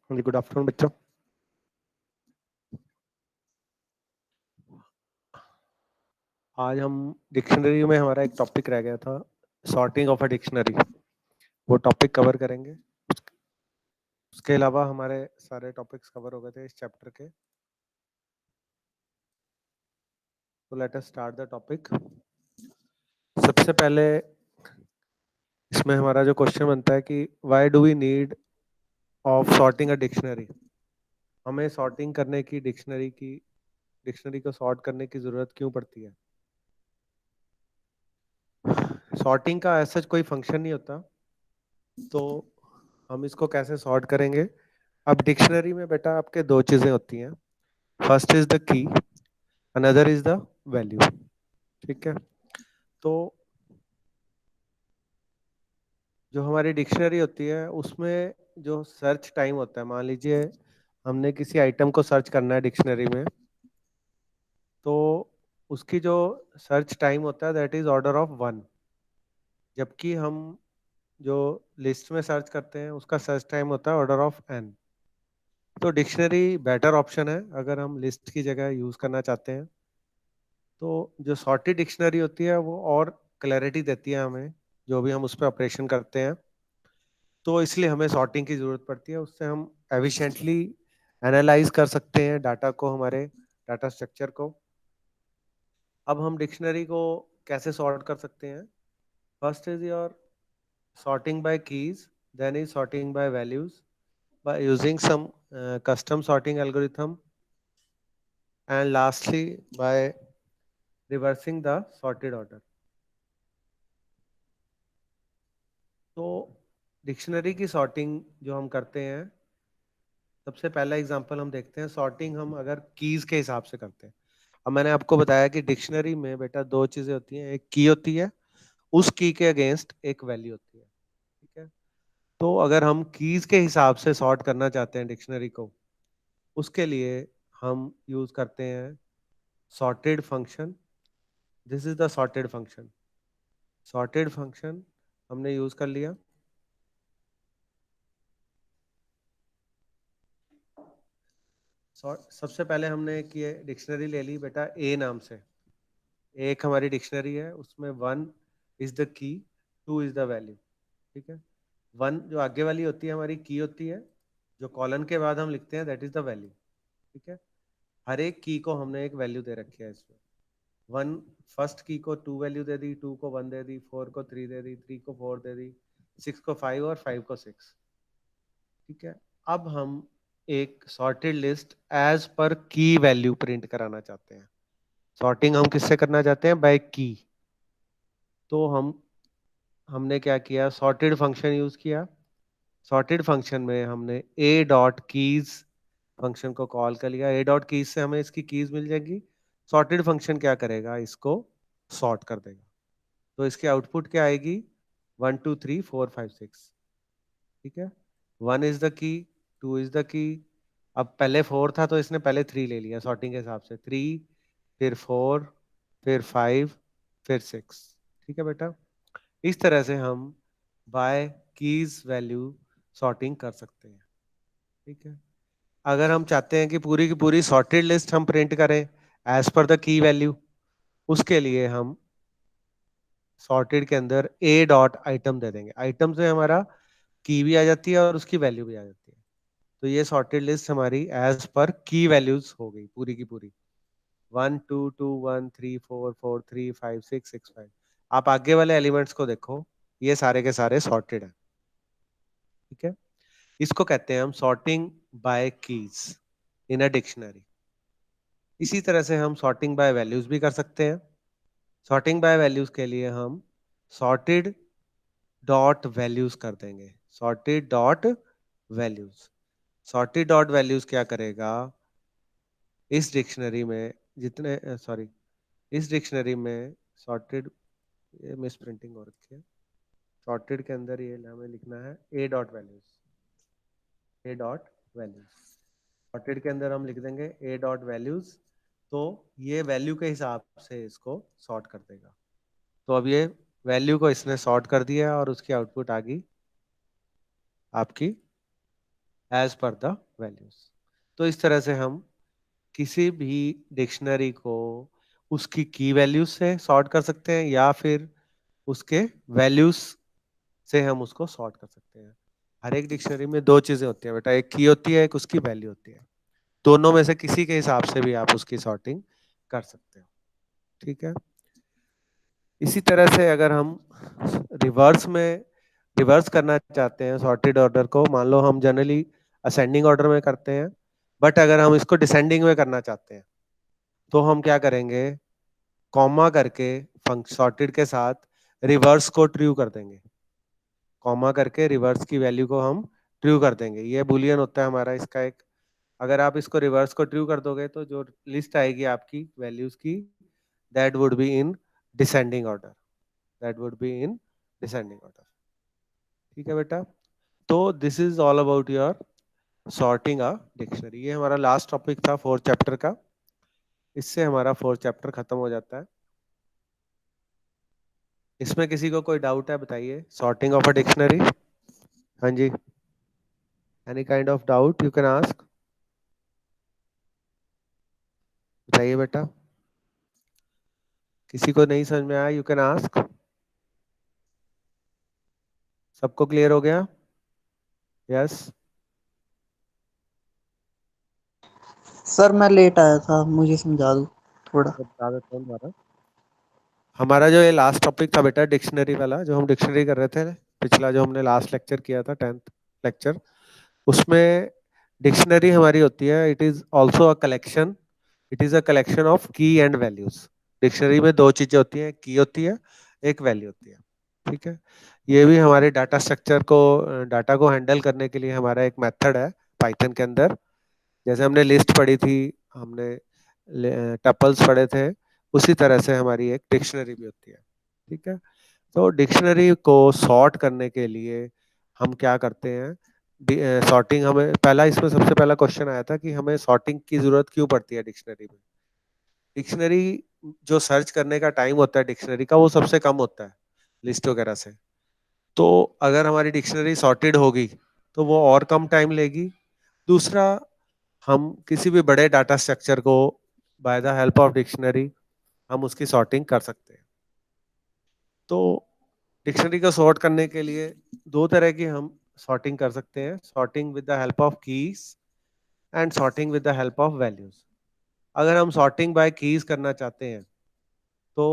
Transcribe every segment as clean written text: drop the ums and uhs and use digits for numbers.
जी, good afternoon बच्चों। आज हम डिक्शनरी में हमारा एक टॉपिक रह गया था, सॉर्टिंग ऑफ अ डिक्शनरी। वो टॉपिक कवर करेंगे। उसके अलावा हमारे सारे टॉपिक्स कवर हो गए थे इस चैप्टर के। तो let us start the topic. सबसे पहले इसमें हमारा जो क्वेश्चन बनता है कि why do we need of sorting a dictionary. हमें सॉर्टिंग करने की डिक्शनरी को सॉर्ट करने की जरूरत क्यों पड़ती है। सॉर्टिंग का ऐसा कोई फंक्शन नहीं होता, तो हम इसको कैसे सॉर्ट करेंगे। अब डिक्शनरी में बेटा आपके दो चीजें होती हैं, first is the key, another is the value. ठीक है, तो जो हमारी डिक्शनरी होती है उसमें जो सर्च टाइम होता है, मान लीजिए हमने किसी आइटम को सर्च करना है डिक्शनरी में, तो उसकी जो सर्च टाइम होता है दैट इज ऑर्डर ऑफ 1, जबकि हम जो लिस्ट में सर्च करते हैं उसका सर्च टाइम होता है ऑर्डर ऑफ n। तो डिक्शनरी बेटर ऑप्शन है अगर हम लिस्ट की जगह यूज करना चाहते हैं। तो जो सॉर्टेड डिक्शनरी होती है वो और क्लैरिटी देती है हमें, जो भी हम उस पर ऑपरेशन करते हैं, तो इसलिए हमें सॉर्टिंग की जरूरत पड़ती है। उससे हम एफिशिएंटली एनालाइज कर सकते हैं डाटा को, हमारे डाटा स्ट्रक्चर को। अब हम डिक्शनरी को कैसे सॉर्ट कर सकते हैं। First is your sorting by keys, then is sorting by values by using some custom sorting algorithm, and lastly by reversing the sorted order। तो डिक्शनरी की सॉर्टिंग जो हम करते हैं, सबसे पहला एग्जांपल हम देखते हैं। सॉर्टिंग हम अगर कीज के हिसाब से करते हैं, अब मैंने आपको बताया कि डिक्शनरी में बेटा दो चीजें होती हैं, एक की होती है, उस की के अगेंस्ट एक वैल्यू होती है। ठीक है, तो अगर हम कीज के हिसाब से सॉर्ट करना चाहते हैं डिक्शनरी को, उसके लिए हम यूज करते हैं sorted function. This is the sorted function. Sorted function हमने यूज कर लिया। सबसे पहले हमने एक ये डिक्शनरी ले ली बेटा ए नाम से। एक हमारी डिक्शनरी है, उसमें 1 is the key, 2 is the value. ठीक है, 1 जो आगे वाली होती है हमारी की होती है, जो कॉलन के बाद हम लिखते हैं दैट इज द वैल्यू। ठीक है, हर एक की को हमने एक वैल्यू दे रखी है इसमें। 1 फर्स्ट की को 2 वैल्यू दे दी, 2 को 1 दे दी, 4 को 3 दे दी, 3 को 4 दे दी, 6 को 5 और 5 को 6। ठीक है, अब हम एक सॉर्टेड लिस्ट एज पर की वैल्यू प्रिंट कराना चाहते हैं। सॉर्टिंग हम किससे करना चाहते हैं, बाय की। तो हमने क्या किया, सॉर्टेड फंक्शन यूज किया। सॉर्टेड फंक्शन में हमने ए डॉट कीज फंक्शन को कॉल कर लिया। ए डॉट कीज से हमें इसकी कीज मिल जाएगी। सॉर्टेड फंक्शन क्या करेगा, इसको सॉर्ट कर देगा। तो इसकी आउटपुट क्या आएगी, 1 2 3 4 5 6। ठीक है, 1 is the key, 2 is the key. अब पहले 4 था तो इसने पहले 3 ले लिया सॉर्टिंग के हिसाब से, 3 फिर 4 फिर 5 फिर 6। ठीक है बेटा, इस तरह से हम बाय कीज वैल्यू सॉर्टिंग कर सकते हैं। ठीक है, अगर हम चाहते हैं कि पूरी की पूरी सॉर्टेड लिस्ट हम प्रिंट करें as per the key value, उसके लिए हम सॉर्टेड के अंदर ए डॉट आइटम दे देंगे। आइटम से हमारा की भी आ जाती है और उसकी वैल्यू भी आ जाती है। तो ये सॉर्टेड लिस्ट हमारी एज पर की वैल्यूज हो गई पूरी की पूरी। 1 2 2 1 3 4 4 3 5 6 6 5। आप आगे वाले एलिमेंट्स को देखो, ये सारे के सारे सॉर्टेड है। ठीक है, इसको कहते हैं हम sorting by keys in a dictionary. इसी तरह से हम सॉर्टिंग बाय वैल्यूज भी कर सकते हैं। सॉर्टिंग बाय वैल्यूज के लिए हम सॉर्टेड डॉट वैल्यूज कर देंगे। Sorted dot values, sorted dot values क्या करेगा, इस डिक्शनरी में जितने सॉरी इस डिक्शनरी में सॉर्टेड, ये मिस प्रिंटिंग हो रखी है। सॉर्टेड के अंदर ये हमें लिखना है ए डॉट वैल्यूज। ए डॉट वैल्यूज सॉर्टेड के अंदर हम लिख देंगे ए डॉट वैल्यूज। तो ये वैल्यू के हिसाब से इसको सॉर्ट कर देगा। तो अब ये वैल्यू को इसने सॉर्ट कर दिया और उसकी आउटपुट आ गई आपकी एज पर द वैल्यूज। तो इस तरह से हम किसी भी डिक्शनरी को उसकी की वैल्यूज से सॉर्ट कर सकते हैं या फिर उसके वैल्यूज से हम उसको सॉर्ट कर सकते हैं। हर एक डिक्शनरी में दो चीजें होती हैं बेटा, एक की होती है, एक उसकी वैल्यू होती है। दोनों में से किसी के हिसाब से भी आप उसकी सॉर्टिंग कर सकते हो। ठीक है। इसी तरह से अगर हम रिवर्स में रिवर्स करना चाहते हैं सॉर्टेड ऑर्डर को, मान लो हम जनरली असेंडिंग ऑर्डर में करते हैं, बट अगर हम इसको डिसेंडिंग में करना चाहते हैं तो हम क्या करेंगे, कॉमा करके सॉर्टेड के साथ रिवर्स को ट्रू कर देंगे। कॉमा करके रिवर्स की वैल्यू को हम ट्रू कर देंगे। ये बुलियन होता है हमारा इसका एक। अगर आप इसको रिवर्स को ट्रू कर दोगे तो जो लिस्ट आएगी आपकी वैल्यूज की, that would be in descending order, that would be in descending order. ठीक है बेटा। तो this is all about your sorting a dictionary. ये हमारा लास्ट टॉपिक था 4th चैप्टर का। इससे हमारा 4th चैप्टर खत्म हो जाता है। इसमें किसी को कोई डाउट है बताइए, सॉर्टिंग ऑफ अ डिक्शनरी। हाँ जी, any kind of doubt you can ask, बताइए बेटा। किसी को नहीं समझ में आया यू कैन आस्क। सबको क्लियर हो गया? यस। सर मैं लेट आया था, मुझे समझा दो थोड़ा। बता देता हूँ दोबारा। हमारा जो ये लास्ट टॉपिक था बेटा डिक्शनरी वाला, जो हम डिक्शनरी कर रहे थे पिछला, जो हमने लास्ट लेक्चर किया था 10th लेक्चर, उसमें डिक्शनरी हमारी होती है, it is also a collection, it is a collection of की एंड वैल्यूज। डिक्शनरी में दो चीजें होती हैं, की होती है, एक वैल्यू होती है। ठीक है। ये भी हमारे डाटा स्ट्रक्चर को, डाटा को हैंडल करने के लिए हमारा एक मेथड है पाइथन के अंदर। जैसे हमने लिस्ट पढ़ी थी, हमने टपल्स पढ़े थे, उसी तरह से हमारी एक डिक्शनरी भी होती है। ठीक है। तो डिक्शनरी को सॉर्ट करने के लिए हम क्या करते हैं, सॉर्टिंग हमें पहला, इसमें सबसे पहला क्वेश्चन आया था कि हमें सॉर्टिंग की जरूरत क्यों पड़ती है डिक्शनरी में। डिक्शनरी जो सर्च करने का टाइम होता है डिक्शनरी का, वो सबसे कम होता है लिस्ट वगैरह से। तो अगर हमारी डिक्शनरी सॉर्टेड होगी तो वो और कम टाइम लेगी। दूसरा, हम किसी भी बड़े डाटा स्ट्रक्चर को by the help of dictionary हम उसकी सॉर्टिंग कर सकते हैं। तो डिक्शनरी को सॉर्ट करने के लिए दो तरह की हम सॉर्टिंग कर सकते हैं, sorting with the help of keys and sorting with the help of values. अगर हम सॉर्टिंग बाय कीज करना चाहते हैं तो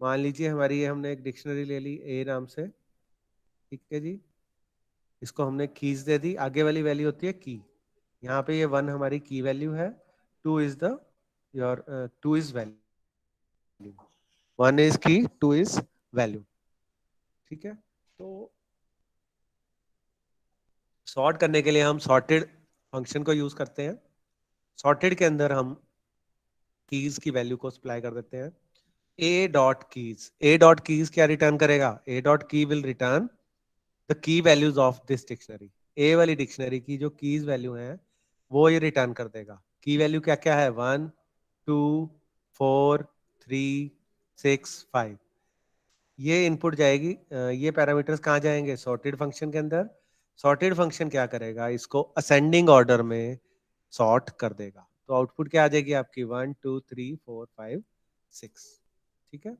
मान लीजिए हमारी ये, हमने एक डिक्शनरी ले ली ए नाम से। ठीक है जी। इसको हमने कीज दे दी, आगे वाली वैल्यू होती है की। यहाँ पे ये 1 हमारी की वैल्यू है, 2 is the your 2 is value, 1 is की, 2 इज वैल्यू। ठीक है। तो सॉर्ट करने के लिए हम सॉर्टेड फंक्शन को यूज करते हैं। सॉर्टेड के अंदर हम कीज की वैल्यू को सप्लाई कर देते हैं। A dot keys, A dot keys क्या रिटर्न करेगा, A dot key will return the key values of this dictionary. A वाली डिक्शनरी की जो कीज वैल्यू है वो ये रिटर्न कर देगा। की वैल्यू क्या क्या है, 1 2 4 3 6 5। ये इनपुट जाएगी, ये पैरामीटर्स कहाँ जाएंगे, सॉर्टेड फंक्शन के अंदर। सॉर्टेड फंक्शन क्या करेगा, इसको असेंडिंग ऑर्डर में सॉर्ट कर देगा। तो आउटपुट क्या आ जाएगी आपकी, 1 2 3 4 5 6। ठीक है।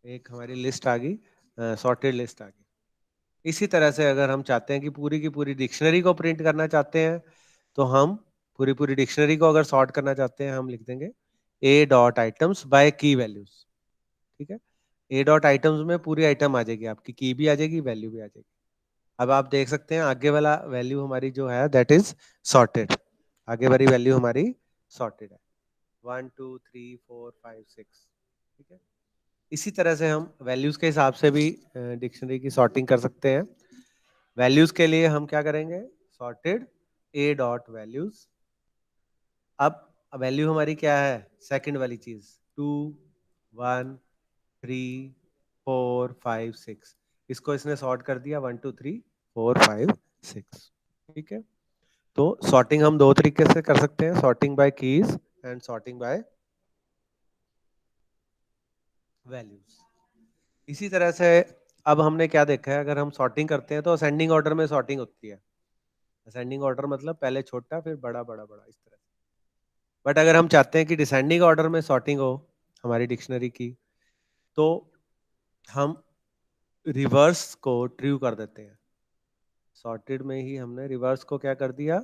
एक हमारी लिस्ट आ गई, सॉर्टेड लिस्ट आ गई। इसी तरह से अगर हम चाहते हैं कि पूरी की पूरी डिक्शनरी को प्रिंट करना चाहते हैं तो हम पूरी पूरी डिक्शनरी को अगर सॉर्ट करना चाहते हैं हम लिख देंगे ए डॉट आइटम्स बाय की वैल्यूज। ठीक है। ए डॉट आइटम्स में पूरी आइटम आ जाएगी आपकी, की भी आ जाएगी, वैल्यू भी आ जाएगी। अब आप देख सकते हैं आगे वाला वैल्यू हमारी जो है दैट इज सॉर्टेड। आगे वाली वैल्यू हमारी सॉर्टेड है, 1 2 3 4 5 6। ठीक है। इसी तरह से हम वैल्यूज के हिसाब से भी डिक्शनरी की सॉर्टिंग कर सकते हैं। वैल्यूज के लिए हम क्या करेंगे, सॉर्टेड ए डॉट वैल्यूज। अब वैल्यू हमारी क्या है, सेकंड वाली चीज, 2 1 3 4 5 6। इसको इसने सॉर्ट कर दिया 1 2 3 4 5 6। ठीक है। तो सॉर्टिंग हम दो तरीके से कर सकते हैं, sorting by keys and sorting by values. इसी तरह से अब हमने क्या देखा है, अगर हम सॉर्टिंग करते हैं तो असेंडिंग ऑर्डर में सॉर्टिंग होती है। असेंडिंग ऑर्डर मतलब पहले छोटा फिर बड़ा बड़ा बड़ा इस तरह। बट अगर हम चाहते हैं कि डिसेंडिंग ऑर्डर में सॉर्टिंग हो हमारी डिक्शनरी की, तो हम रिवर्स को ट्रू कर देते हैं। सॉर्टेड में ही हमने रिवर्स को क्या कर दिया,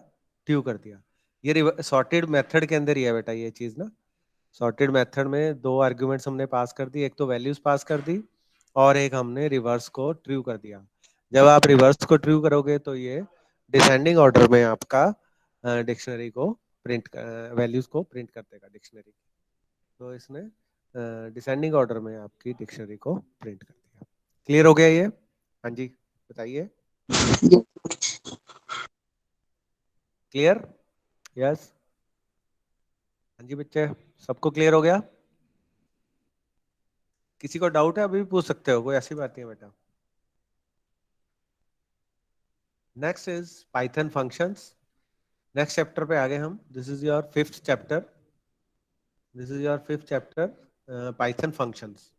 ट्रू कर दिया। ये सॉर्टेड मेथड के अंदर ही है बेटा ये चीज ना। सॉर्टेड मेथड में दो आर्ग्यूमेंट्स हमने पास कर दी, एक तो वैल्यूज पास कर दी और एक हमने रिवर्स को ट्रू कर दिया। जब आप रिवर्स को ट्रू करोगे तो ये डिसेंडिंग ऑर्डर में आपका डिक्शनरी को प्रिंट, वैल्यूज को प्रिंट कर देगा डिक्शनरी। तो इसने डिसेंडिंग ऑर्डर में आपकी डिक्शनरी को प्रिंट कर दिया। क्लियर हो गया ये? हाँ जी बताइए। क्लियर? यस। हाँ जी बच्चे, सबको क्लियर हो गया? किसी को डाउट है अभी भी पूछ सकते हो, कोई ऐसी बात नहीं है बेटा। Next is Python functions. Next chapter पे आ गए हम। This is your fifth chapter. This is your fifth chapter Python functions.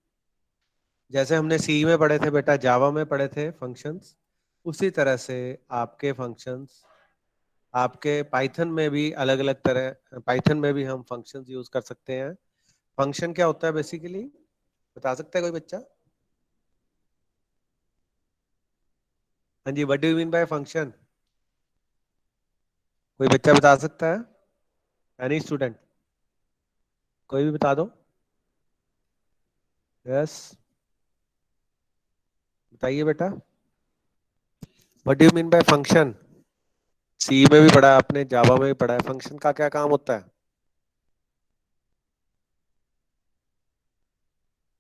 जैसे हमने सी में पढ़े थे बेटा, जावा में पढ़े थे फंक्शंस, उसी तरह से आपके फंक्शंस आपके पाइथन में भी अलग अलग तरह, पाइथन में भी हम फंक्शंस यूज कर सकते हैं। फंक्शन क्या होता है बेसिकली, बता सकता है कोई बच्चा? हाँ जी, what do you mean by function? कोई बच्चा बता सकता है? Any student? कोई भी बता दो। यस बताइए बेटा, what do you mean by function? C में भी पढ़ा है आपने, जावा में भी पढ़ा है, फंक्शन का क्या काम होता है?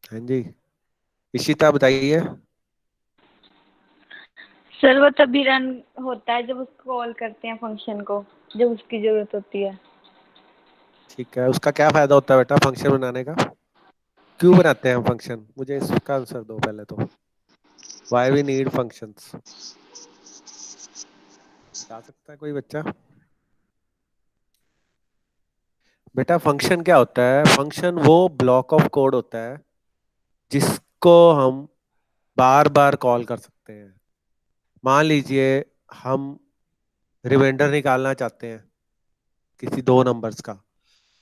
हाँ जी इशिता बताइए। सर वो तभी रन होता है जब उसको कॉल करते हैं फंक्शन को, जब उसकी जरूरत होती है। ठीक है, उसका क्या फायदा होता है बेटा फंक्शन बनाने का? क्यों बनाते हैं हम फंक्शन, मुझे इसका आंसर दो पहले तो। व्हाई वी नीड फंक्शंस, बता सकता है कोई बच्चा? बेटा फंक्शन क्या होता है, फंक्शन वो ब्लॉक ऑफ कोड होता है जिसको हम बार बार कॉल कर सकते हैं। मान लीजिए हम रिमाइंडर निकालना चाहते हैं किसी दो नंबर्स का,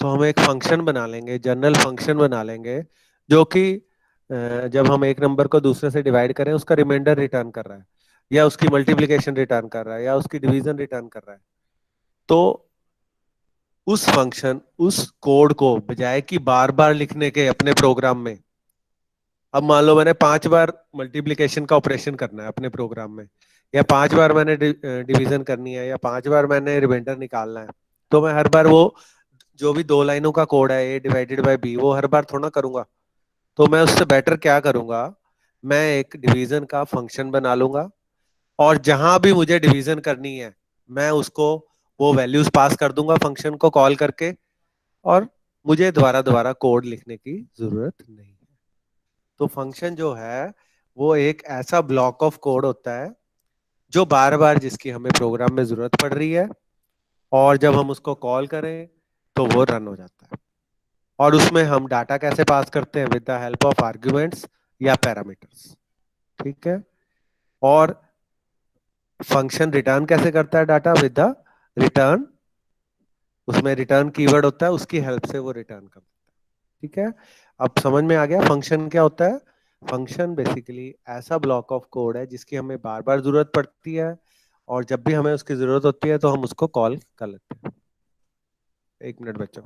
तो हम एक फंक्शन बना लेंगे, जनरल फंक्शन बना लेंगे, जो कि जब हम एक नंबर को दूसरे से डिवाइड करें उसका रिमाइंडर रिटर्न कर रहा है, या उसकी मल्टीप्लिकेशन रिटर्न कर रहा है, या उसकी डिवीजन रिटर्न कर रहा है। तो उस फंक्शन, उस कोड को बजाय कि बार बार लिखने के अपने प्रोग्राम में, अब मान लो मैंने 5 बार मल्टीप्लिकेशन का ऑपरेशन करना है अपने प्रोग्राम में, या 5 बार मैंने डिवीजन करनी है, या 5 बार मैंने रिमाइंडर निकालना है, तो मैं हर बार वो जो भी 2 लाइनों का कोड है A/B वो हर बार थोड़ा करूंगा। तो मैं उससे बेटर क्या करूंगा, मैं एक डिवीजन का फंक्शन बना लूंगा, और जहां भी मुझे डिवीजन करनी है मैं उसको वो वैल्यूज पास कर दूंगा फंक्शन को कॉल करके, और मुझे दोबारा दोबारा कोड लिखने की जरूरत नहीं है। तो फंक्शन जो है वो एक ऐसा ब्लॉक ऑफ कोड होता है जो बार बार जिसकी हमें प्रोग्राम में जरूरत पड़ रही है, और जब हम उसको कॉल करें तो वो रन हो जाता है। और उसमें हम डाटा कैसे पास करते हैं, with the help of arguments या पैरामीटर्स। ठीक है। और फंक्शन रिटर्न कैसे करता है डाटा, विद द रिटर्न, उसमें रिटर्न कीवर्ड होता है, उसकी हेल्प से वो रिटर्न करता है। ठीक है, अब समझ में आ गया फंक्शन क्या होता है? फंक्शन बेसिकली ऐसा ब्लॉक ऑफ कोड है जिसकी हमें बार बार जरूरत पड़ती है, और जब भी हमें उसकी जरूरत होती है तो हम उसको कॉल कर लेते हैं। 1 मिनट बच्चों।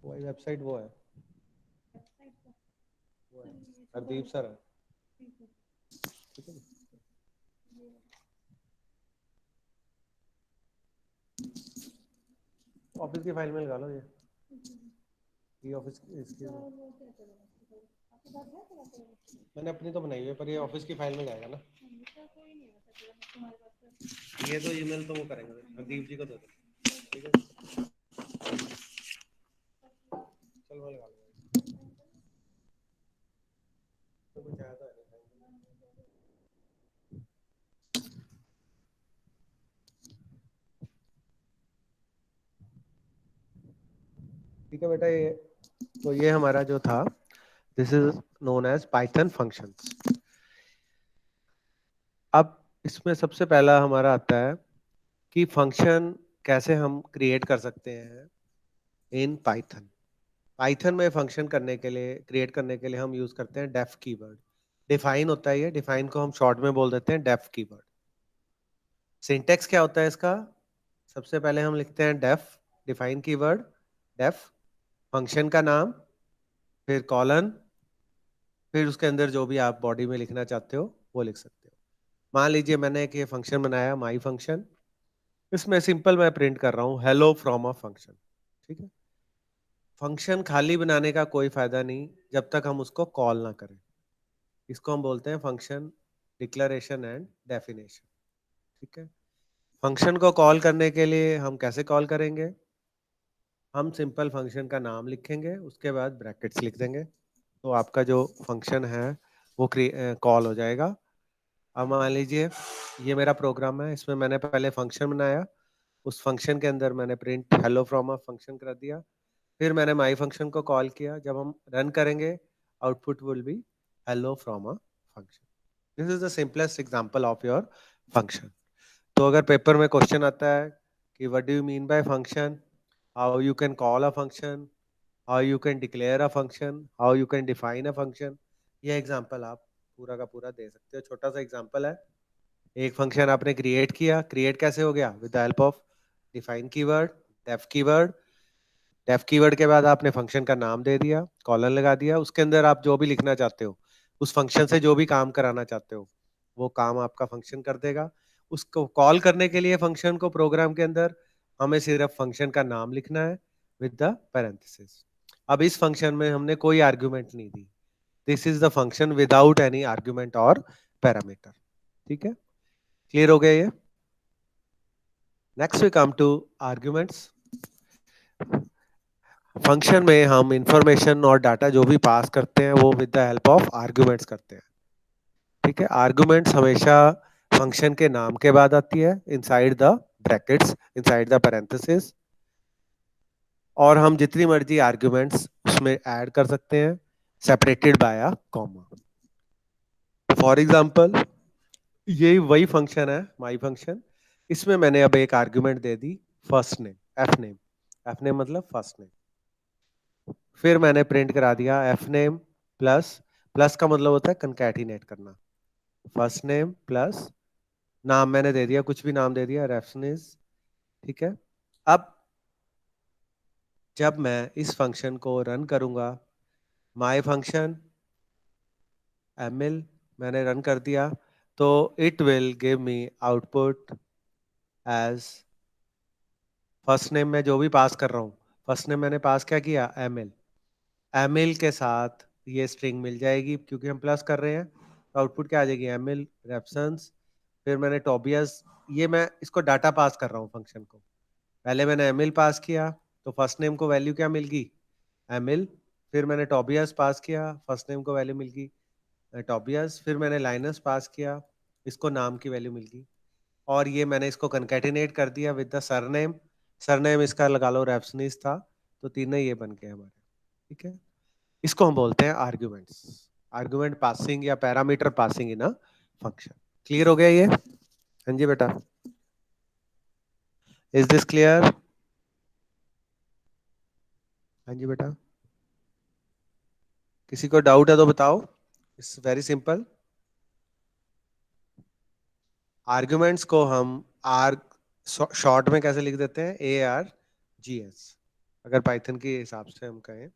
वही वेबसाइट वो है, वो है हरदीप सर है। ठीक है, ऑफिस की फाइल में लगा लो ये ऑफिस इसकी मैंने अपनी तो बनाई हुई है, पर ये ऑफिस की फाइल में जाएगा ना। ये तो ईमेल तो वो करेंगे, हरदीप जी को दे दो। ठीक है, चल वो लगा लो। तो कुछ आया तो है नहीं। ठीक है बेटा, ये हमारा जो था, this is known as Python functions. अब इसमें सबसे पहला हमारा आता है कि फंक्शन कैसे हम क्रिएट कर सकते हैं इन पाइथन। पाइथन में फंक्शन करने के लिए, क्रिएट करने के लिए हम यूज करते हैं डेफ कीवर्ड। डिफाइन होता है, ये डिफाइन को हम शॉर्ट में बोल देते हैं डेफ कीवर्ड। सिंटेक्स क्या होता है इसका? सबसे पहले हम लिखते हैं def, define keyword, def, function का नाम, फिर कॉलन, फिर उसके अंदर जो भी आप बॉडी में लिखना चाहते हो वो लिख सकते हो। मान लीजिए मैंने एक ये फंक्शन बनाया, माई फंक्शन। इसमें सिंपल मैं प्रिंट कर रहा हूँ हेलो फ्रॉम अ फंक्शन। ठीक है, फंक्शन खाली बनाने का कोई फायदा नहीं जब तक हम उसको कॉल ना करें। इसको हम बोलते हैं फंक्शन डिक्लेरेशन एंड डेफिनेशन। ठीक है, फंक्शन को कॉल करने के लिए हम कैसे कॉल करेंगे? हम सिंपल फंक्शन का नाम लिखेंगे, उसके बाद ब्रैकेट्स लिख देंगे, तो आपका जो फंक्शन है वो कॉल हो जाएगा। अब मान लीजिए ये मेरा प्रोग्राम है, इसमें मैंने पहले फंक्शन बनाया, उस फंक्शन के अंदर मैंने print hello from a function कर दिया, फिर मैंने माई फंक्शन को कॉल किया। जब हम रन करेंगे output will be hello from a function. This is the simplest example of your function. तो अगर पेपर में क्वेश्चन आता है कि what do you mean by function, how you can call a function, how you can declare a function, how you can define a function, ये example आप पूरा का पूरा दे सकते हो। छोटा सा एग्जांपल है, एक फंक्शन आपने क्रिएट किया, क्रिएट कैसे हो गया? With the help of define keyword, def keyword. Def keyword के बाद आपने फंक्शन का नाम दे दिया, कॉलन लगा दिया, उसके अंदर आप जो भी लिखना चाहते हो, उस फंक्शन से जो भी काम कराना चाहते हो वो काम आपका फंक्शन कर देगा। उसको कॉल करने के लिए फंक्शन को प्रोग्राम के अंदर हमें सिर्फ फंक्शन का नाम लिखना है विद द पैरेंथेसिस। अब इस फंक्शन में हमने कोई आर्गुमेंट नहीं दी, this is the function without any argument और पैरामीटर। ठीक है, क्लियर हो गया ये? Next we come to arguments. Function में हम इंफॉर्मेशन और डाटा जो भी पास करते हैं वो with the help of arguments करते हैं। ठीक है, आर्गुमेंट्स हमेशा फंक्शन के नाम के बाद आती है, inside the brackets, inside the parenthesis, और हम जितनी मर्जी आर्गुमेंट्स उसमें ऐड कर सकते हैं separated by a comma. For example ये वही फंक्शन है माई फंक्शन, इसमें मैंने अब एक आर्गुमेंट दे दी first name, F name. F name मतलब फर्स्ट नेम। फिर मैंने प्रिंट करा दिया एफ नेम प्लस, प्लस का मतलब होता है कंकैटिनेट करना, फर्स्ट नेम प्लस नाम मैंने दे दिया, कुछ भी नाम दे दिया, रेफरेंस। ठीक है, अब जब मैं इस फंक्शन को रन करूंगा, माय फंक्शन एमएल मैंने रन कर दिया, तो it will give me output as first name. मैं जो भी पास कर रहा हूँ, फर्स्ट नेम मैंने पास क्या किया? एमएल। एमएल के साथ ये स्ट्रिंग मिल जाएगी क्योंकि हम प्लस कर रहे हैं, तो आउटपुट क्या आ जाएगी? ML reference. फिर मैंने टोबियस, ये मैं इसको डाटा पास कर रहा हूँ फंक्शन को। पहले मैंने एमएल पास किया, तो फर्स्ट नेम को वैल्यू क्या मिल गई? एमएल। फिर मैंने टोबियस पास किया, फर्स्ट नेम को वैल्यू मिल गई टोबियस। फिर मैंने लाइनस पास किया, इसको नाम की वैल्यू मिल गई, और ये मैंने इसको कंकैटिनेट कर दिया विद द सरनेम। सरनेम इसका लगा लो रेफसनीस था, तो तीनों ये बन गए हमारे। ठीक है, इसको हम बोलते हैं आर्ग्यूमेंट्स, आर्ग्यूमेंट पासिंग या parameter passing in a function. Clear हो गया ये? हाँ जी बेटा, इज दिस क्लियर? हाँ जी बेटा, किसी को डाउट है तो बताओ। It's very simple. आर्ग्यूमेंट्स को हम आर्ग शॉर्ट में कैसे लिख देते हैं? ARGS, अगर पाइथन के हिसाब से हम कहें।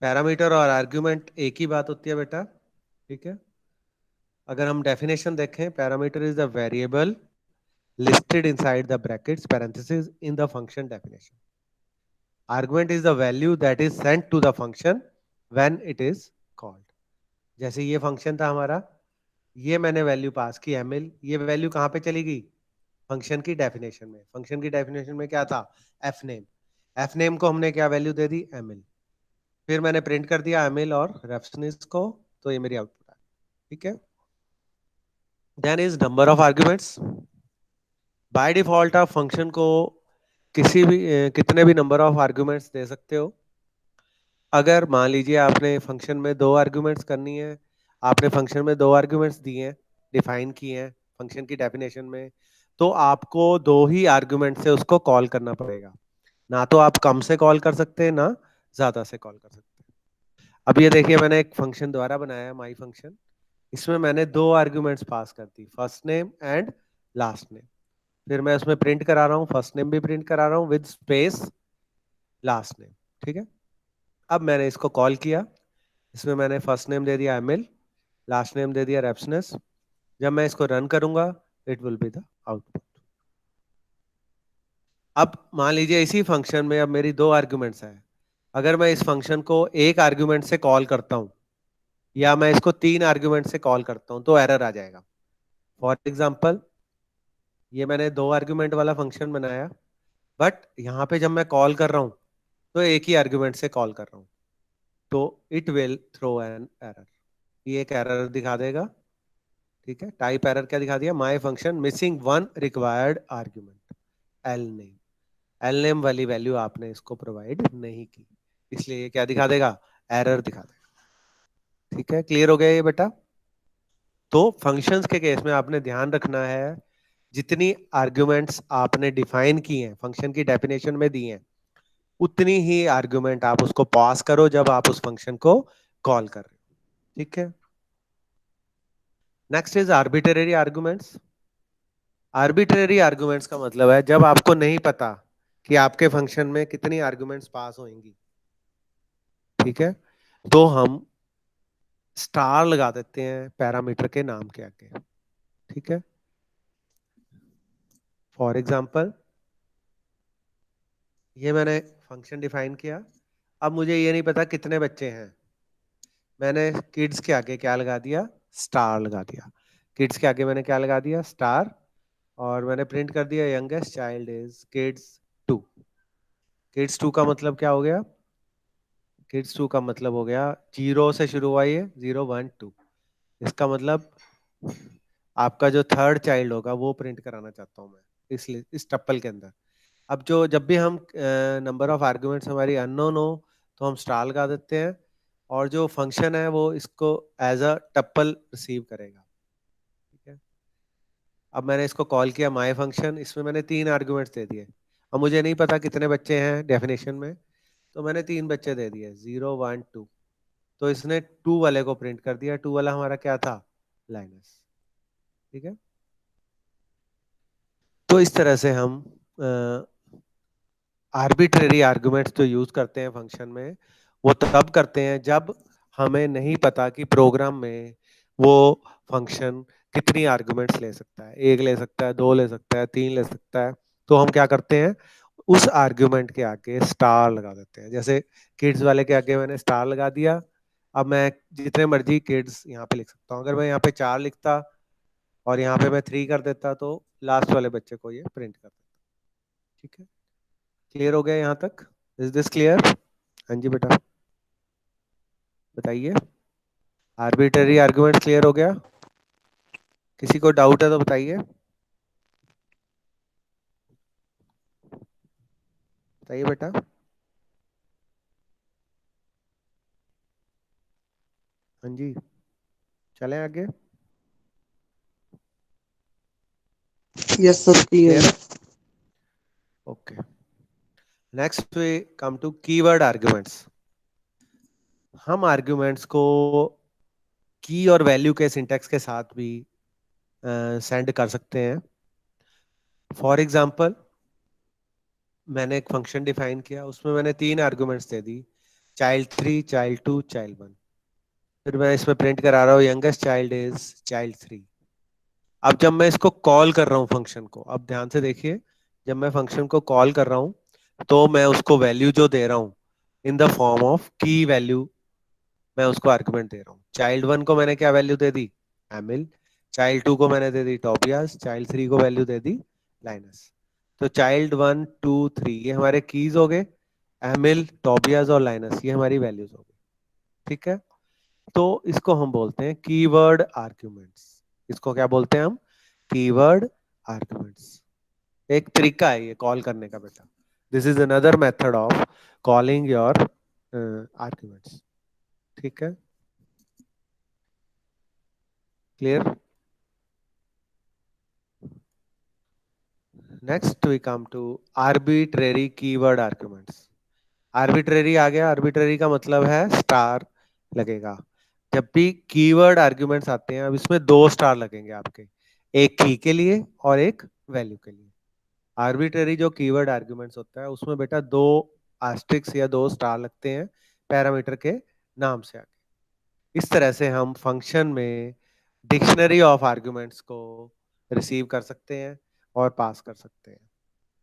पैरामीटर और आर्ग्यूमेंट एक ही बात होती है बेटा। ठीक है, अगर हम डेफिनेशन देखें, parameter is the variable listed inside the brackets parentheses in the function definition. Argument is the value that is sent to the function when it is called. जैसे ये फंक्शन था हमारा, ये मैंने वैल्यू पास की ml, ये value कहाँ पे चली गई? फंक्शन की डेफिनेशन में। फंक्शन की डेफिनेशन में क्या था? F name. एफ नेम को हमने क्या वैल्यू दे दी? ml। फिर मैंने प्रिंट कर दिया ml और रेफरेंस को, तो ये मेरी आउटपुट है। ठीक है, then is number of arguments. By default आप फंक्शन को किसी भी कितने भी नंबर ऑफ आर्ग्यूमेंट्स दे सकते हो। अगर मान लीजिए आपने फंक्शन में 2 आर्ग्यूमेंट्स करनी है, आपने फंक्शन में 2 आर्ग्यूमेंट्स दिए हैं, डिफाइन किए हैं फंक्शन की डेफिनेशन में, तो आपको 2 ही आर्ग्यूमेंट से उसको कॉल करना पड़ेगा। ना तो आप कम से कॉल कर सकते हैं, ना ज्यादा से कॉल कर सकते हैं। अब ये देखिए, मैंने एक फंक्शन द्वारा बनाया माई फंक्शन। इसमें मैंने 2 आर्ग्यूमेंट्स पास कर दी, first name and last name. फिर मैं उसमें प्रिंट करा रहा हूँ, फर्स्ट नेम भी प्रिंट करा रहा हूँ विद स्पेस लास्ट नेम। ठीक है। अब मैंने इसको कॉल किया, इसमें मैंने फर्स्ट नेम दे दिया एमिल, लास्ट नेम दे दिया रेप्सनेस। जब मैं इसको रन करूंगा, it will be the output. अब मान लीजिए इसी फंक्शन में अब मेरी 2 आर्ग्यूमेंट्स है। अगर मैं इस फंक्शन को एक आर्ग्यूमेंट से कॉल करता हूं या मैं इसको 3 आर्ग्यूमेंट से कॉल करता हूं तो एरर आ जाएगा। फॉर एग्जाम्पल, ये मैंने 2 आर्ग्यूमेंट वाला फंक्शन बनाया, बट यहाँ पे जब मैं कॉल कर रहा हूँ तो एक ही आर्ग्यूमेंट से कॉल कर रहा हूँ, तो it will throw an error. ये एक एरर दिखा देगा। ठीक है। टाइप एरर क्या दिखा दिया, my function missing one required argument L name. L name वाली वैल्यू आपने इसको प्रोवाइड नहीं की, इसलिए ये क्या दिखा देगा, एरर दिखा देगा। ठीक है, क्लियर हो गया ये बेटा। तो फंक्शंस के केस में आपने ध्यान रखना है, जितनी आर्ग्यूमेंट्स आपने डिफाइन की हैं फंक्शन की डेफिनेशन में दी हैं, उतनी ही आर्ग्यूमेंट आप उसको पास करो जब आप उस फंक्शन को कॉल कर रहे हो। ठीक है। Next is arbitrary arguments. Arbitrary arguments का मतलब है जब आपको नहीं पता कि आपके फंक्शन में कितनी आर्गुमेंट्स पास होंगी। ठीक है। तो हम स्टार लगा देते हैं पैरामीटर के नाम के आगे। ठीक है। फॉर एग्जांपल, ये मैंने फंक्शन डिफाइन किया। अब मुझे ये नहीं पता कितने बच्चे हैं, मैंने किड्स के आगे क्या लगा दिया, स्टार लगा दिया। किड्स के आगे मैंने क्या लगा दिया, स्टार, और मैंने प्रिंट कर दिया youngest child is kids 2। Kids 2 का मतलब क्या हो गया, किड्स 2 का मतलब हो गया 0 से शुरू हुआ, ये 0 1 2। इसका मतलब आपका जो थर्ड चाइल्ड होगा वो प्रिंट कराना चाहता हूँ मैं इसलिए इस टप्पल के अंदर। अब जो जब भी हम नंबर ऑफ आर्ग्यूमेंट्स हमारी अननोन हो तो हम स्टार लगा देते हैं, और जो फंक्शन है वो इसको एज अ टप्पल रिसीव करेगा। ठीक है। अब मैंने इसको कॉल किया माय फंक्शन, इसमें मैंने 3 आर्ग्यूमेंट्स दे दिए। अब मुझे नहीं पता कितने बच्चे हैं डेफिनेशन में, तो मैंने 3 बच्चे दे दिए, 0 1 2। तो इसने 2 वाले को प्रिंट कर दिया। 2 वाला हमारा क्या था, लाइनस। ठीक है। तो इस तरह से हम आर्बिट्रेरी आर्गुमेंट्स जो यूज करते हैं फंक्शन में, वो तब करते हैं जब हमें नहीं पता कि प्रोग्राम में वो फंक्शन कितनी आर्गुमेंट्स ले सकता है, 1 ले सकता है, 2 ले सकता है, 3 ले सकता है। तो हम क्या करते हैं, उस आर्ग्यूमेंट के आगे स्टार लगा देते हैं। जैसे किड्स वाले के आगे मैंने स्टार लगा दिया। अब मैं जितने मर्जी किड्स यहाँ पे लिख सकता हूँ। अगर मैं यहाँ पे 4 लिखता और यहाँ पे मैं 3 कर देता तो लास्ट वाले बच्चे को ये प्रिंट कर देता। ठीक है, क्लियर हो गया यहाँ तक, इज दिस क्लियर। हाँ जी बेटा बताइए, आर्बिट्रेरी आर्गुमेंट क्लियर हो गया, किसी को डाउट है तो बताइए, बताइए बेटा। हाँ जी, चलें आगे। यस सर, क्लियर क्लियर है। है, okay. Next we come to keyword arguments. हम आर्गुमेंट्स को की और वैल्यू के सिंटेक्स के साथ भी सेंड कर सकते हैं। फॉर एग्जाम्पल, मैंने एक फंक्शन डिफाइन किया, उसमें मैंने 3 आर्गुमेंट्स दे दी, चाइल्ड 3, चाइल्ड 2, चाइल्ड 1। फिर मैं इसमें प्रिंट करा रहा हूँ यंगेस्ट चाइल्ड इज चाइल्ड 3। अब जब मैं इसको कॉल कर रहा हूँ फंक्शन को, अब ध्यान से देखिए, जब मैं फंक्शन को कॉल कर रहा हूँ तो मैं उसको वैल्यू जो दे रहा हूँ इन द फॉर्म ऑफ की वैल्यू, मैं उसको आर्गुमेंट दे रहा हूँ। चाइल्ड 1 को मैंने क्या वैल्यू दे दी, एमिल। चाइल्ड 2 को मैंने दे दी टोबियास। चाइल्ड 3 को वैल्यू दे दी लाइनस। तो चाइल्ड 1 2 3 ये हमारे कीज हो गए, एमिल, टोबियास और लाइनस ये हमारी वैल्यूज हो गई। ठीक है। तो इसको हम बोलते हैं कीवर्ड आर्ग्यूमेंट्स। इसको क्या बोलते हैं हम, कीवर्ड आर्ग्यूमेंट्स। एक तरीका है ये कॉल करने का बेटा। This is another method of calling your arguments. ठीक है, clear. Next we come to arbitrary keyword arguments. Arbitrary आ गया. आर्बिट्रेरी का मतलब है स्टार लगेगा. जब भी कीवर्ड आर्ग्यूमेंट्स आते हैं, अब इसमें 2 स्टार लगेंगे आपके, एक की के लिए और एक वैल्यू के लिए. आर्बिट्रेरी जो कीवर्ड आर्ग्यूमेंट्स होता है उसमें बेटा 2 आस्ट्रिक्स या 2 स्टार लगते हैं पैरामीटर के नाम से आगे. इस तरह से हम फंक्शन में डिक्शनरी ऑफ आर्ग्यूमेंट्स को रिसीव कर सकते हैं और पास कर सकते हैं.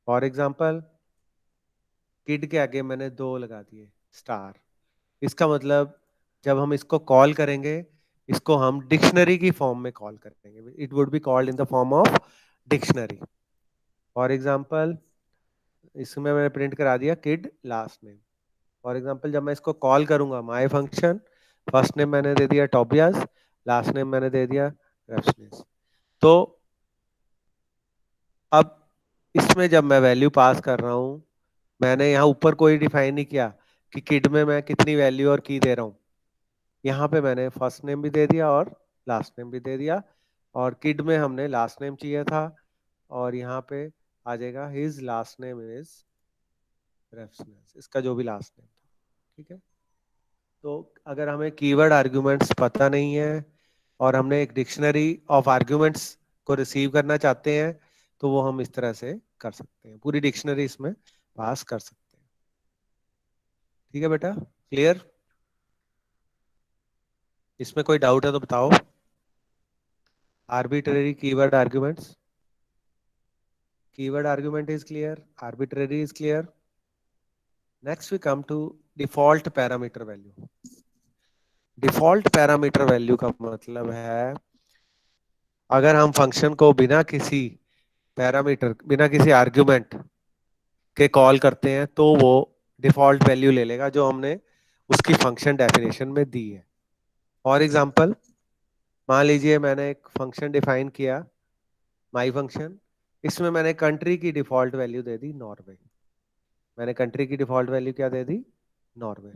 फॉर एग्जाम्पल, किड के आगे मैंने 2 लगा दिए स्टार. इसका मतलब जब हम इसको कॉल करेंगे, इसको हम डिक्शनरी की फॉर्म में कॉल करेंगे. It would be called in the form of dictionary. For example, इसमें मैंने प्रिंट करा दिया kid last name. For example, जब मैं इसको कॉल करूंगा माई फंक्शन, फर्स्ट नेम मैंने दे दिया टॉबियास, लास्ट नेम मैंने दे दिया रेफस्नेस. तो अब इसमें जब मैं वैल्यू पास कर रहा हूं, मैंने यहाँ ऊपर कोई डिफाइन नहीं किया कि किड में मैं कितनी वैल्यू और की दे रहा हूँ. यहाँ पे मैंने फर्स्ट नेम भी दे दिया और लास्ट नेम भी दे दिया. और किड में हमने लास्ट नेम चाहिए था, और यहाँ पे आ जाएगा हिज लास्ट नेम इज रेफस्नेस, इसका जो भी लास्ट नेम था. ठीक है. तो अगर हमें कीवर्ड आर्ग्यूमेंट्स पता नहीं है और हमने एक डिक्शनरी ऑफ आर्ग्यूमेंट्स को रिसीव करना चाहते हैं, तो वो हम इस तरह से कर सकते हैं. पूरी डिक्शनरी इसमें पास कर सकते हैं. ठीक है बेटा, क्लियर. इसमें कोई डाउट है तो बताओ. Arbitrary keyword arguments. Keyword argument is clear, arbitrary is clear. Next we come to default parameter value. Default parameter value का मतलब है, अगर हम फंक्शन को बिना किसी पैरामीटर, बिना किसी आर्ग्यूमेंट के कॉल करते हैं, तो वो डिफॉल्ट वैल्यू ले लेगा जो हमने उसकी फंक्शन डेफिनेशन में दी है. फॉर एग्जांपल, मान लीजिए मैंने एक फंक्शन डिफाइन किया माई फंक्शन. इसमें मैंने कंट्री की डिफॉल्ट वैल्यू दे दी नॉर्वे. मैंने कंट्री की डिफॉल्ट वैल्यू क्या दे दी? नॉर्वे.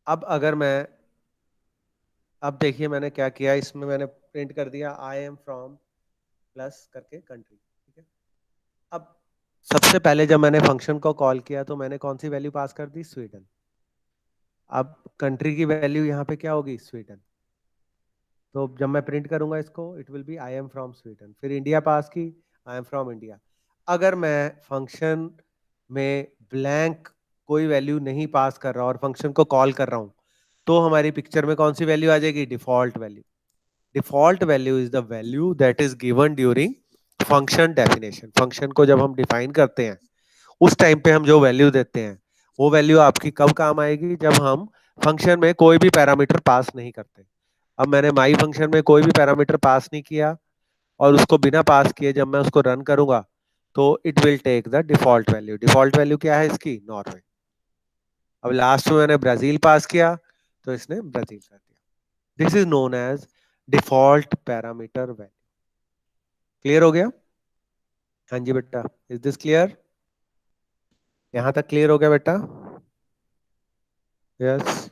अब अगर मैं, अब देखिए मैंने क्या किया, इसमें मैंने प्रिंट कर दिया आई एम फ्रॉम प्लस करके कंट्री. ठीक है. अब सबसे पहले जब मैंने फंक्शन को कॉल किया तो मैंने कौन सी वैल्यू पास कर दी? स्वीडन. अब कंट्री की वैल्यू यहाँ पे क्या होगी? स्वीडन. तो जब मैं प्रिंट करूंगा इसको, it will be I am from Sweden. फिर इंडिया पास की, आई एम फ्रॉम इंडिया. अगर मैं फंक्शन में ब्लैंक कोई वैल्यू नहीं पास कर रहा और फंक्शन को कॉल कर रहा हूं, तो हमारी पिक्चर में कौन सी वैल्यू आ जाएगी? Default value. Default value is the value that is given during function definition. Function को जब हम डिफाइन करते हैं, उस टाइम पे हम जो वैल्यू देते हैं, वो वैल्यू आपकी कब काम आएगी? जब हम फंक्शन में कोई भी पैरामीटर पास नहीं करते. अब मैंने माई फंक्शन में कोई भी पैरामीटर पास नहीं किया, और उसको बिना पास किए जब मैं उसको रन करूंगा, तो it will take the default value. Default value क्या है इसकी? नॉर्वे. अब लास्ट में मैंने ब्राजील पास किया, तो इसने ब्राजील कर दिया. This is known as default parameter value. Clear हो गया? हाँ जी बेटा, इज दिस क्लियर? यहां तक क्लियर हो गया बेटा? यस.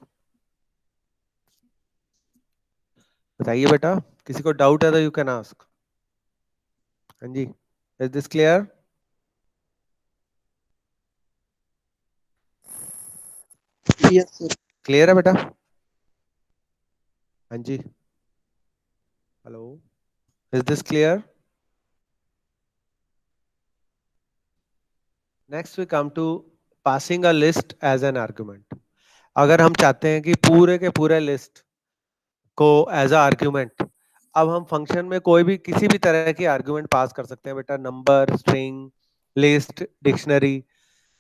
बताइए बेटा, किसी को डाउट है तो यू कैन आस्क. हाँ जी, is this clear? Yes sir. Clear है बेटा? हाँ जी, hello, is this clear? Next we come to passing a list as an argument. अगर हम चाहते हैं कि पूरे के पूरे लिस्ट को एज अ आर्ग्यूमेंट, अब हम फंक्शन में कोई भी किसी भी तरह की आर्ग्यूमेंट पास कर सकते हैं बेटा. नंबर, स्ट्रिंग, लिस्ट, डिक्शनरी,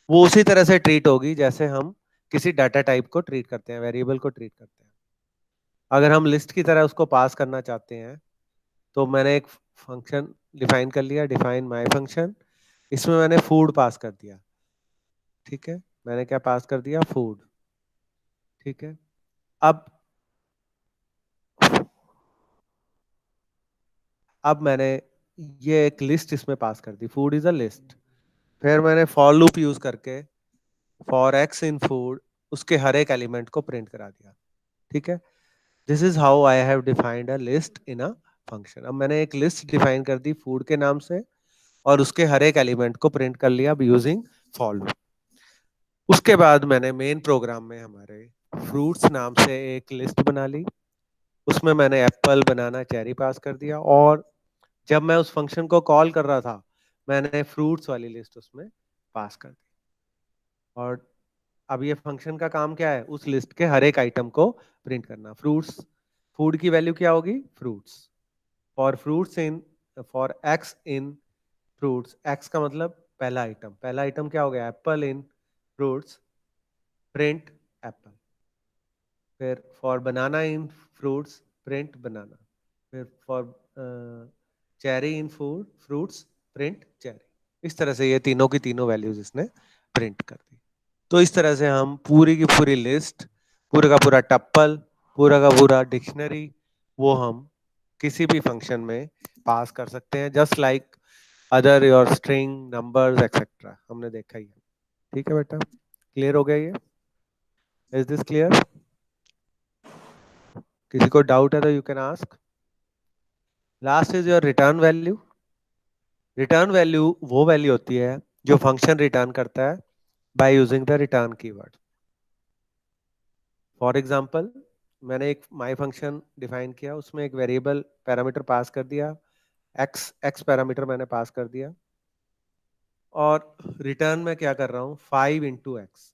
वो उसी तरह से ट्रीट होगी जैसे हम किसी डाटा टाइप को ट्रीट करते हैं, वेरिएबल को ट्रीट करते हैं. अगर हम लिस्ट की तरह उसको पास करना चाहते हैं, तो मैंने एक फंक्शन डिफाइन कर लिया, डिफाइन माय फंक्शन. इसमें मैंने फूड पास कर दिया. ठीक है, मैंने क्या पास कर दिया? फूड. ठीक है. अब अब मैंने ये एक लिस्ट इसमें पास कर दी. Food is a list. फिर मैंने फॉर लूप यूज करके फॉर एक्स इन फूड उसके हर एक एलिमेंट को प्रिंट करा दिया। ठीक है, this is how I have defined a list in a function. अब मैंने एक लिस्ट डिफाइन कर दी फूड के नाम से और उसके हर एक एलिमेंट को प्रिंट कर लिया यूजिंग फॉर लूप। उसके बाद मैंने मेन प्रोग्राम में हमारे फ्रूट्स नाम से एक लिस्ट बना ली, उसमें मैंने एप्पल बनाना चेरी पास कर दिया, और जब मैं उस फंक्शन को कॉल कर रहा था मैंने फ्रूट्स वाली लिस्ट उसमें पास कर दी। और अब ये फंक्शन का काम क्या है, उस लिस्ट के हर एक आइटम को प्रिंट करना। फ्रूट्स, फूड की वैल्यू क्या होगी, fruits. For fruits in, for x in fruits, x का मतलब पहला आइटम, पहला आइटम क्या हो गया, apple in fruits, print apple. फिर for banana in fruits, print banana. फिर for cherry in food fruits, print cherry. इस तरह से ये तीनों की तीनों वैल्यूज इसने प्रिंट कर दी। तो इस तरह से हम पूरी की पूरी लिस्ट, पूरा का पूरा टप्पल, पूरा का पूरा डिक्शनरी, वो हम किसी भी फंक्शन में पास कर सकते हैं, just like other your string numbers etcetera, हमने देखा ही है। ठीक है बेटा, क्लियर हो गया ये? Is this clear? किसी को डाउट है तो you can ask. Last is your return value. Return value वो वैल्यू होती है जो फंक्शन रिटर्न करता है by using the return keyword. For example, मैंने एक माई फंक्शन डिफाइन किया, उसमें एक वेरिएबल पैरामीटर पास कर दिया, एक्स पैरामीटर मैंने पास कर दिया, और रिटर्न में क्या कर रहा हूँ, 5 इंटू एक्स।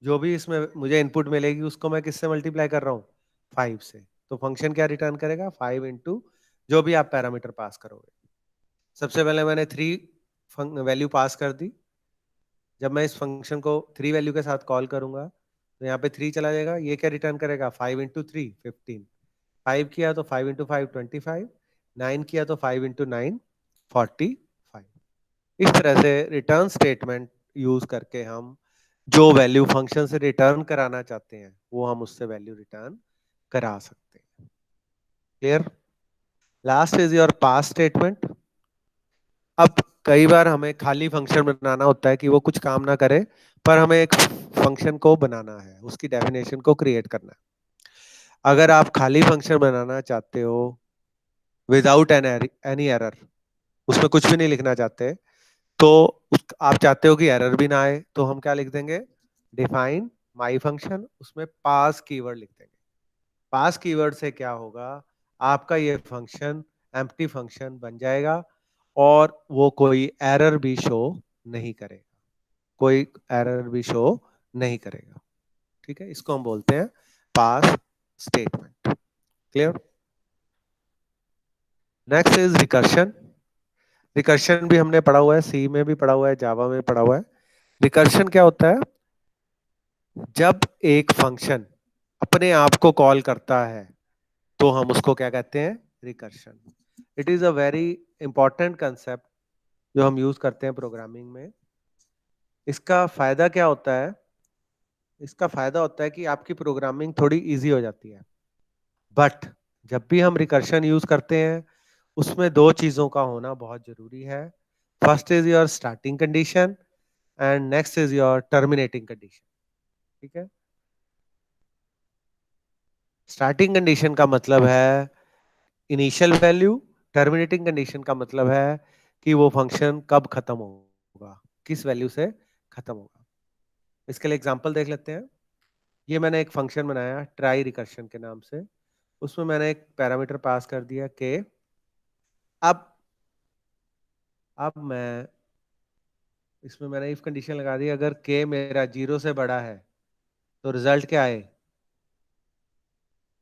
जो भी इसमें मुझे इनपुट मिलेगी उसको मैं किससे मल्टीप्लाई कर रहा हूँ, 5 से। तो फंक्शन क्या रिटर्न करेगा, 5 इंटू जो भी आप पैरामीटर पास करोगे। सबसे पहले मैंने 3 वैल्यू पास कर दी। जब मैं इस फंक्शन को 3 वैल्यू के साथ कॉल करूंगा तो यहाँ पे 3 चला जाएगा, ये क्या रिटर्न करेगा, 5 इंटू 3 15, 5 किया तो 5 इंटू 5 25, 9 किया तो 5 इंटू 9 45। इस तरह से रिटर्न स्टेटमेंट यूज करके हम जो वैल्यू फंक्शन से रिटर्न कराना चाहते हैं वो हम उससे वैल्यू रिटर्न करा सकते हैं। Clear? Last is your pass statement. अब कई बार हमें खाली फंक्शन बनाना होता है कि वो कुछ काम ना करे, पर हमें एक फंक्शन को बनाना है, उसकी डेफिनेशन को क्रिएट करना है। अगर आप खाली फंक्शन बनाना चाहते हो विदाउट एनी एरर, उसमें कुछ भी नहीं लिखना चाहते, तो आप चाहते हो कि एरर भी ना आए, तो हम क्या लिख देंगे, डिफाइन माई फंक्शन, उसमें पास कीवर्ड लिख देंगे। पास कीवर्ड से क्या होगा, आपका ये फंक्शन एम्प्टी फंक्शन बन जाएगा और वो कोई एरर भी शो नहीं करेगा, कोई एरर भी शो नहीं करेगा। ठीक है, इसको हम बोलते हैं pass statement. Clear? Next is recursion. Recursion भी हमने पढ़ा हुआ है, सी में भी पढ़ा हुआ है, जावा में पढ़ा हुआ है। रिकर्शन क्या होता है, जब एक फंक्शन अपने आप को कॉल करता है तो हम उसको क्या कहते हैं, recursion. It is a very important concept जो हम यूज करते हैं प्रोग्रामिंग में। इसका फायदा क्या होता है, इसका फायदा होता है कि आपकी प्रोग्रामिंग थोड़ी इजी हो जाती है। बट जब भी हम रिकर्शन यूज करते हैं उसमें दो चीजों का होना बहुत जरूरी है। First is your starting condition and next is your terminating condition. ठीक है, स्टार्टिंग कंडीशन का मतलब है इनिशियल वैल्यू, टर्मिनेटिंग कंडीशन का मतलब है कि वो फंक्शन कब खत्म होगा, किस वैल्यू से खत्म होगा। इसके लिए एग्जांपल देख लेते हैं। ये मैंने एक फंक्शन बनाया ट्राई रिकर्शन के नाम से, उसमें मैंने एक पैरामीटर पास कर दिया के। अब मैं इसमें मैंने इफ कंडीशन लगा दी, अगर के मेरा 0 से बड़ा है तो रिजल्ट क्या है,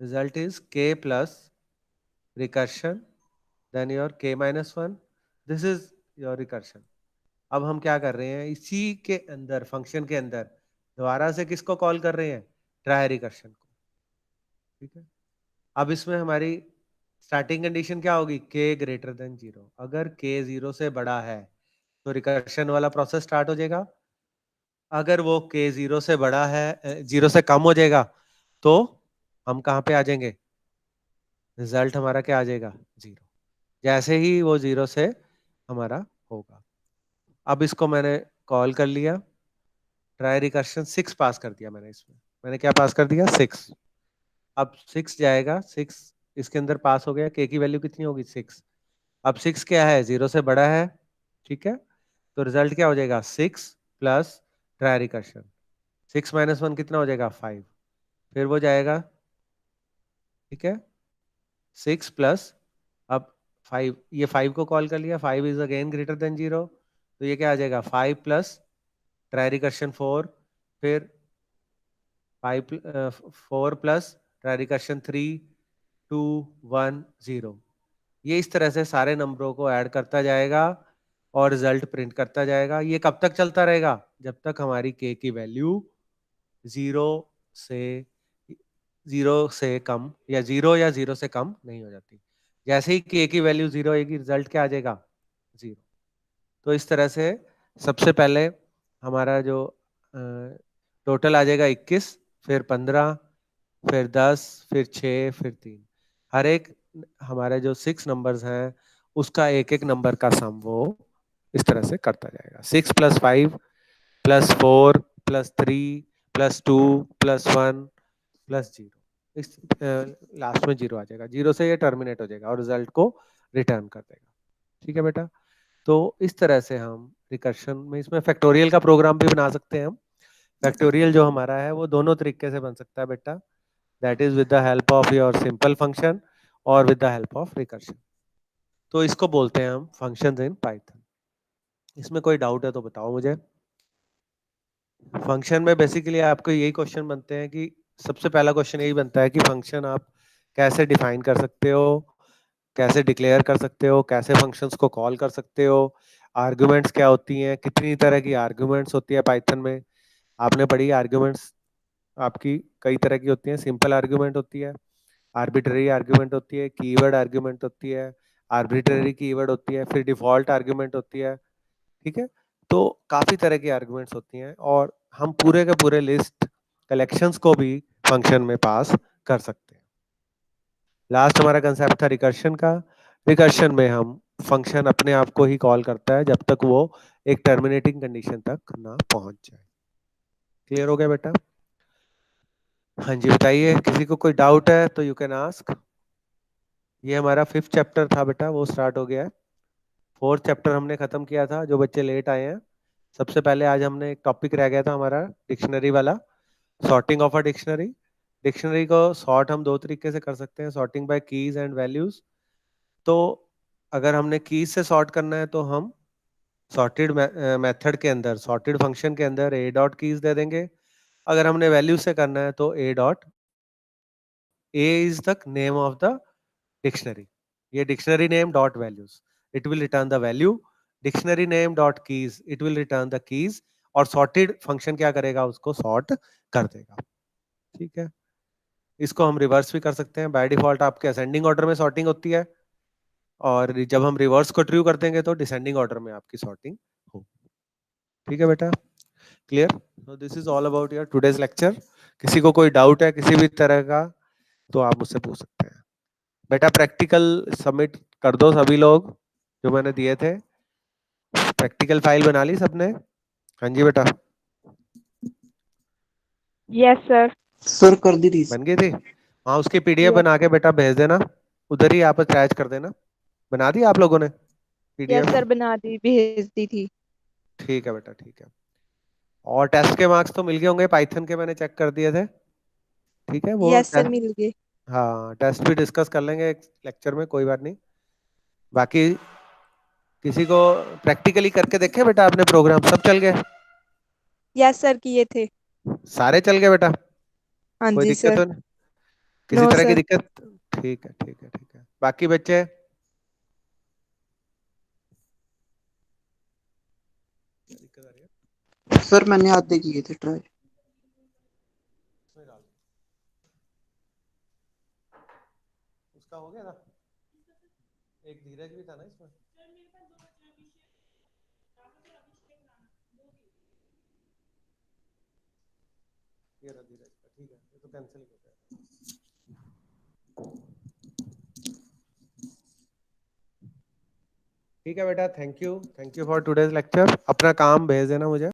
रिजल्ट इज के प्लस रिकर्शन देन योर के minus one, this is your recursion. अब हम क्या कर रहे हैं, इसी के अंदर फंक्शन के अंदर दोबारा से किसको कॉल कर रहे हैं, ट्राई रिकर्शन को। ठीक है, अब इसमें हमारी स्टार्टिंग कंडीशन क्या होगी, के ग्रेटर देन 0। अगर के 0 से बड़ा है तो रिकर्शन वाला प्रोसेस स्टार्ट हो जाएगा। अगर वो के 0 से बड़ा है, 0 से कम हो जाएगा, तो हम कहाँ पे आ जाएंगे, रिजल्ट हमारा क्या आ जाएगा, 0। जैसे ही वो 0 से हमारा होगा। अब इसको मैंने कॉल कर लिया, ट्राई रिकर्शन 6 पास कर दिया मैंने इसमें। मैंने क्या पास कर दिया? 6। अब 6 जाएगा, 6 इसके अंदर पास हो गया। के की वैल्यू कितनी होगी? 6। अब 6 क्या है? 0 से बड़ा है, ठीक है। तो रिजल्ट क्या हो जाएगा? 6 प्लस ट्राई रिकर्शन। 6 माइनस 1 कितना हो जाएगा? 5। फिर वो जाएगा, ठीक है, 6 प्लस, अब 5, ये 5 को कॉल कर लिया, 5 इज अगेन ग्रेटर देन 0, तो ये क्या आ जाएगा? 5 प्लस ट्राई रिकर्शन 4, फिर 5 4 प्लस ट्राई रिकर्शन 3, 2 1 0। ये इस तरह से सारे नंबरों को ऐड करता जाएगा और रिजल्ट प्रिंट करता जाएगा। ये कब तक चलता रहेगा? जब तक हमारी के की वैल्यू जीरो से जीरो से कम या जीरो से कम नहीं हो जाती। जैसे ही के की वैल्यू जीरो आएगी, रिजल्ट क्या आ जाएगा? जीरो। तो इस तरह से सबसे पहले हमारा जो टोटल आ जाएगा 21, फिर 15, फिर 10, फिर 6, फिर 3। हर एक हमारे जो 6 नंबर्स हैं उसका एक एक नंबर का सम वो इस तरह से करता जाएगा। 6 plus 5 plus 4 plus 3 plus 2 plus 1 plus 0। इस लास्ट में 0 आ जाएगा। 0 से ये टर्मिनेट हो जाएगा और रिजल्ट को रिटर्न कर देगा। ठीक है बेटा। तो इस तरह से हम रिकर्शन में इसमें फैक्टोरियल का प्रोग्राम भी बना सकते हैं हम। फैक्टोरियल जो हमारा है वो दोनों तरीके से बन सकता है बेटा, that is with the help of your simple function और with the help of recursion. तो इसको बोलते हैं हम फंक्शंस इन पाइथन। इसमें कोई डाउट है तो बताओ मुझे। फंक्शन में बेसिकली आपको यही क्वेश्चन बनते हैं कि सबसे पहला क्वेश्चन यही बनता है कि फंक्शन आप कैसे डिफाइन कर सकते हो, कैसे डिक्लेयर कर सकते हो, कैसे फंक्शंस को कॉल कर सकते हो, आर्गुमेंट्स क्या होती हैं, कितनी तरह की आर्गुमेंट्स होती है पाइथन में। आपने पढ़ी आर्गुमेंट्स आपकी कई तरह की होती हैं। सिंपल आर्गुमेंट होती है, आर्बिट्ररी आर्गुमेंट होती है, कीवर्ड आर्गुमेंट होती है, आर्बिट्ररी कीवर्ड होती है, फिर डिफॉल्ट आर्गुमेंट होती है। ठीक है। तो काफी तरह की आर्गुमेंट्स होती हैं और हम पूरे के पूरे लिस्ट कलेक्शंस को भी फंक्शन में पास कर सकते हैं। लास्ट हमारा कंसेप्ट था रिकर्शन का। रिकर्शन में हम फंक्शन अपने आप को ही कॉल करता है जब तक वो एक टर्मिनेटिंग कंडीशन तक ना पहुंच जाए। क्लियर हो गया बेटा? हाँ जी बताइए, किसी को कोई डाउट है तो यू कैन आस्क। ये हमारा 5th चैप्टर था बेटा, वो स्टार्ट हो गया है। 4th चैप्टर हमने खत्म किया था, जो बच्चे लेट आए हैं। सबसे पहले आज हमने एक टॉपिक रह गया था हमारा डिक्शनरी वाला, sorting of a dictionary. Dictionary को सॉर्ट हम दो तरीके से कर सकते हैं, sorting by keys and values. तो अगर हमने कीज से सॉर्ट करना है तो हम सॉर्टेड मेथड के अंदर, सॉर्टेड फंक्शन के अंदर ए डॉट कीज दे देंगे। अगर हमने वैल्यू से करना है तो A dot, A is the name of the dictionary, ये dictionary name dot values, it will return the value. Dictionary name dot keys, it will return the keys. और सॉर्टेड फंक्शन क्या करेगा? उसको सॉर्ट कर देगा। ठीक है। इसको हम रिवर्स भी कर सकते हैं। बाय डिफॉल्ट आपके असेंडिंग ऑर्डर में सॉर्टिंग होती है और जब हम रिवर्स को ट्रू कर देंगे तो डिसेंडिंग ऑर्डर में आपकी सॉर्टिंग हो। ठीक है बेटा, clear? So this is all about your today's lecture. किसी को कोई डाउट है किसी भी तरह का तो आप मुझसे पूछ सकते हैं। बेटा प्रैक्टिकल सबमिट कर दो सभी लोग जो मैंने दिए थे। प्रैक्टिकल फाइल बना ली सबने? हाँ जी बेटा, यस सर। सर कर दी थी। बन गई थी। हाँ उसकी पीडीएफ यस। बना के बेटा भेज देना, उधर ही आप अटैच कर देना। बना दी आप लोगों ने यस पीडीएफ? सर, बना दी, भेज दी थी। ठीक है बेटा, ठीक है। और टेस्ट के मार्क्स तो मिल गए होंगे, पाइथन के मैंने चेक कर दिए थे। ठीक है वो यस सर, मिल गए। हाँ टेस्ट भी डिस्कस कर लेंगे एक लेक्चर में, कोई बात नहीं। बाकी किसी को प्रैक्टिकली करके देखे बेटा आपने? प्रोग्राम सब चल गए? यस सर, किए थे। सारे चल गए बेटा? हाँ कोई जी दिक्कत सर। तो नहीं? किसी नो तरह की सर। दिक्कत? ठीक है ठीक है ठीक है। बाकी बच्चे दिक्कत आ रही है? सर मैंने आधे किए थे ट्राई। इसमें डाल दो। उसका हो गया था, एक धीरज भी था ना इसमें। ये रहा धीरज का, ठीक है ये तो कैंसिल हो गया। ठीक है बेटा, thank you for today's lecture. अपना काम भेज देना मुझे।